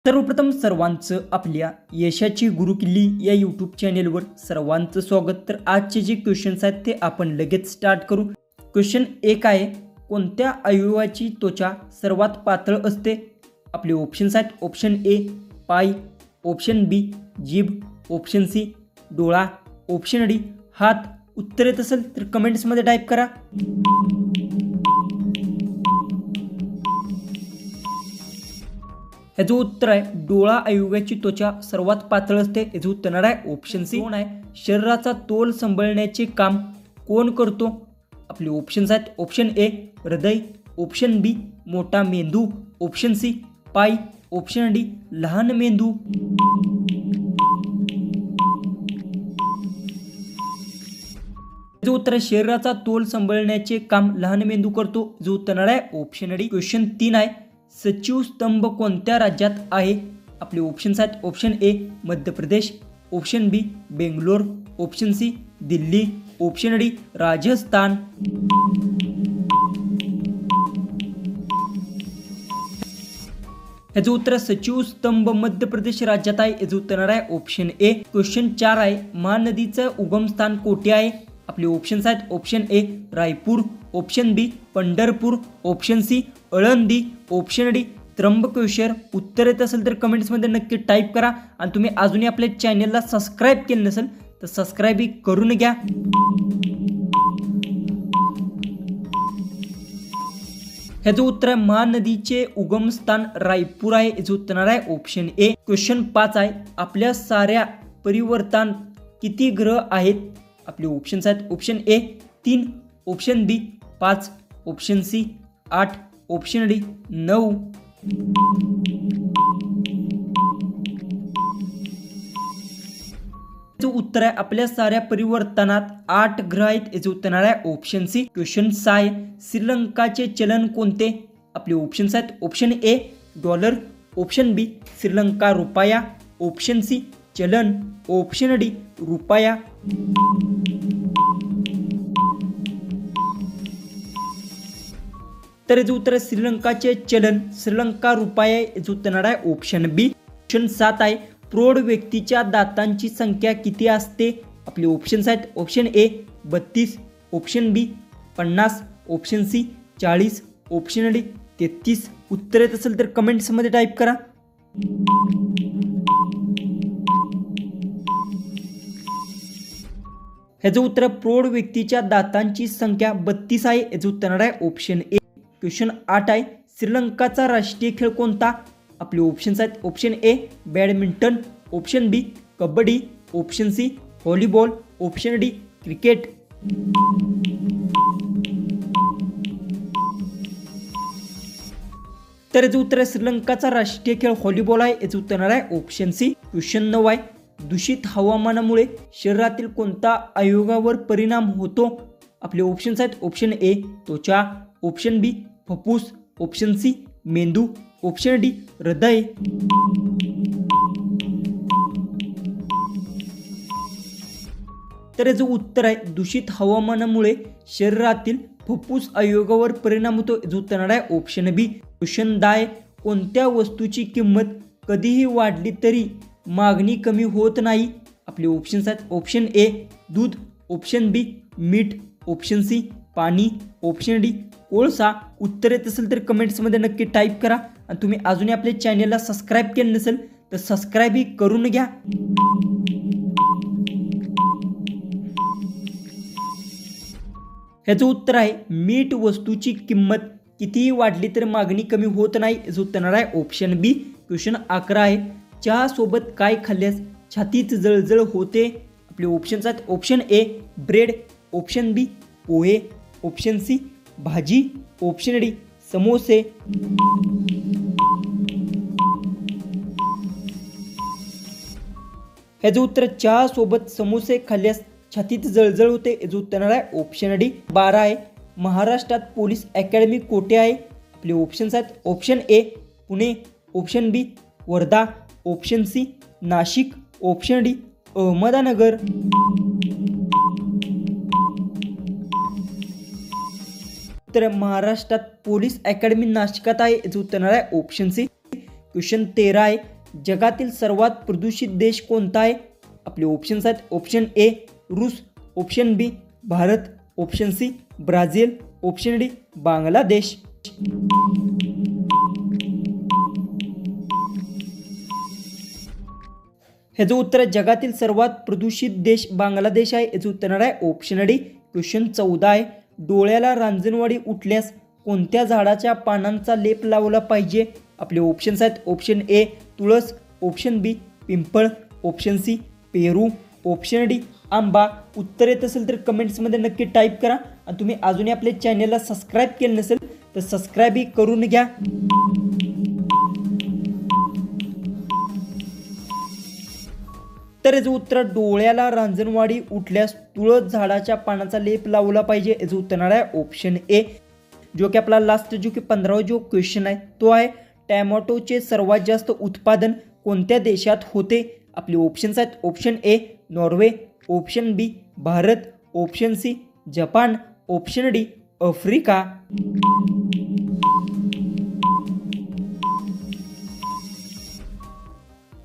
सर्वप्रथम सर्वांचं आपल्या यशाची गुरुकिल्ली या यूट्यूब चॅनेलवर सर्वांचं स्वागत. तर आजचे जे क्वेश्चन्स आहेत ते आपण लगेच स्टार्ट करू. क्वेश्चन 1 आहे, कोणत्या अवयवाची त्वचा सर्वात पातळ असते? आपले ऑप्शन्स आहेत. ऑप्शन ए पाय, ऑप्शन बी जीभ, ऑप्शन सी डोळा, ऑप्शन डी हात. उत्तर येत असेल तर कमेंट्समध्ये टाईप करा. याचं उत्तर आहे डोळा अवयवाची त्वचा सर्वात पातळ असते. याचं उत्तर येणार आहे ऑप्शन सी. कोण आहे शरीराचा तोल सांभाळण्याचे काम कोण करतो? आपले ऑप्शन्स आहेत. ऑप्शन ए हृदय, ऑप्शन बी मोठा मेंदू, ऑप्शन सी पाय, ऑप्शन डी लहान मेंदू. जो उत्तर आहे शरीराचा तोल सांभाळण्याचे काम लहान मेंदू करतो. जो उत्तर येणार आहे ऑप्शन डी. क्वेश्चन 3 आहे, सचिव स्तंभ कोणत्या राज्यात आहे? आपले ऑप्शन्स आहेत. Option A Madhya Pradesh, option B Bangalore, option C Delhi, option D Rajasthan. याचं उत्तर सचिव स्तंभ मध्य प्रदेश राज्यात आहे. याचं उत्तर आहे ऑप्शन ए. क्वेश्चन 4 आहे, महानदीचं उगमस्थान कोठे आहे? आपले ऑप्शन्स आहेत. Option A Raipur, option B Pandharpur, option C Alandi, option D Trimbakeshwar. उत्तर येत असेल तर कमेंट्समध्ये नक्की टाईप करा. आणि तुम्ही अजूनही आपल्या चॅनलला सबस्क्राईब केलं नसेल तर सबस्क्राईब करून घ्या. ह्याचं उत्तर आहे महानदीचे उगमस्थान रायपूर आहे. याचं उत्तर आहे ऑप्शन ए. क्वेश्चन 5 आहे, आपल्या साऱ्या परिवर्तन किती ग्रह आहेत? आपले ऑप्शन्स आहेत. Option A 3, option B 5, option C 8, option D 9. उत्तर आहे आपल्या साऱ्या परिवर्तनात 8 ग्रह आहेत. याचे उत्तर आहे ऑप्शन सी. क्वेश्चन 6 आहे, श्रीलंकाचे चलन कोणते? आपले ऑप्शन्स आहेत. ऑप्शन ए डॉलर, ऑप्शन बी श्रीलंका रुपया, ऑप्शन सी चलन, ऑप्शन डी रुपया. तर याचं उत्तर आहे श्रीलंकाचे चलन श्रीलंका रुपया. याचं उत्तर आहे ऑप्शन बी. क्वेश्चन 7 आहे, प्रौढ व्यक्तीच्या दातांची संख्या किती असते? आपले ऑप्शन्स आहेत. Option A 32, option B 50, option C 40, option D 33. उत्तर येत असेल तर कमेंट्समध्ये टाईप करा. ह्याचं उत्तर प्रौढ व्यक्तीच्या दातांची संख्या 32 आहे. याचं उत्तर आहे ऑप्शन ए. क्वेश्चन 8 आहे, श्रीलंकाचा राष्ट्रीय खेळ कोणता? आपले ऑप्शन्स आहेत. Option A badminton, option B kabaddi, option C volleyball, option D cricket. तर याचं उत्तर आहे श्रीलंकाचा राष्ट्रीय खेळ व्हॉलीबॉल आहे. याचं उत्तर आहे ऑप्शन सी. क्वेश्चन 9 आहे, दूषित हवामानामुळे शरीरातील कोणत्या अवयवावर परिणाम होतो? आपले ऑप्शन्स आहेत. ऑप्शन ए त्वचा, ऑप्शन बी फुफ्फुस, ऑप्शन सी मेंदू, ऑप्शन डी हृदय. तर याचं उत्तर आहे दूषित हवामानामुळे शरीरातील फुफ्फुस अवयवावर परिणाम होतो. याचं उत्तर आहे ऑप्शन बी. क्वेश्चन 10 आहे, कोणत्या वस्तूची किंमत कधीही वाढली तरी मागणी कमी होत नाही? आपले ऑप्शन्स आहेत. ऑप्शन ए दूध, ऑप्शन बी मीठ, ऑप्शन सी पाणी, ऑप्शन डी कोळसा. उत्तर येत असेल तर कमेंट्समध्ये नक्की टाईप करा. आणि तुम्ही अजूनही आपल्या चॅनलला सबस्क्राईब केलं नसेल तर सबस्क्राईब करून घ्या. ह्याचं उत्तर आहे मीठ वस्तूची किंमत कितीही वाढली तर मागणी कमी होत नाही. याचं उत्तर आहे ऑप्शन बी. क्वेश्चन 11 आहे, चहा सोबत काय खाल्ल्यास छातीत जळजळ होते? आपले ऑप्शन्स आहेत. Option A bread, option B pohe, option C bhaji, option D samose. ह्याचं उत्तर चहा सोबत समोसे खाल्ल्यास छातीत जळजळ होते. याचं उत्तर आहे ऑप्शन डी. 12 आहे, महाराष्ट्रात पोलीस अकॅडमी कोठे आहे? आपले ऑप्शन्स आहेत. Option A Pune, option B Wardha, option C Nashik, option D Ahmednagar. तर महाराष्ट्रात पोलीस अकॅडमी नाशिकात आहे. याचं उत्तर आहे ऑप्शन सी. क्वेश्चन 13 आहे, जगातील सर्वात प्रदूषित देश कोणता आहे? आपले ऑप्शन्स आहेत, ऑप्शन ए रूस, option B Bharat, option C Brazil, option D Bangladesh. ह्याचं उत्तर आहे जगातील सर्वात प्रदूषित देश बांगलादेश आहे. याचं उत्तर आहे ऑप्शन डी. क्वेश्चन 14 आहे, डोळ्याला रांजणवाडी उठल्यास कोणत्या झाडाच्या पानांचा लेप लावला पाहिजे? आपले ऑप्शन्स आहेत, ऑप्शन ए तुळस, ऑप्शन बी पिंपळ, ऑप्शन सी पेरू, ऑप्शन डी आंबा. उत्तर येत असेल तर कमेंट्समध्ये नक्की टाईप करा आणि तुम्ही अजूनही आपल्या चॅनलला सबस्क्राईब केलं नसेल तर सबस्क्राईबही करून घ्या. तर याचं उत्तर डोळ्याला रांजणवाडी उठल्यास तुळस झाडाच्या पानाचा लेप लावला पाहिजे. याचं उत्तर आहे ऑप्शन ए. जो की आपला लास्ट जो की 15वा जो क्वेश्चन आहे तो आहे, टॅमॅटोचे सर्वात जास्त उत्पादन कोणत्या देशात होते? आपले ऑप्शन्स आहेत, option A Norway, option B Bharat, option C Japan, option D Africa.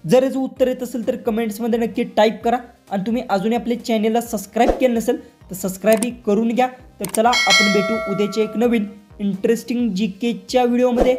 जर याचं उत्तर येत असेल तर कमेंट्समध्ये नक्की टाईप करा आणि तुम्ही अजूनही आपल्या चॅनलला सबस्क्राईब केलं नसेल तर सबस्क्राईबही करून घ्या. तर चला आपण भेटू उद्याच्या एक नवीन इंटरेस्टिंग GKच्या व्हिडिओमध्ये.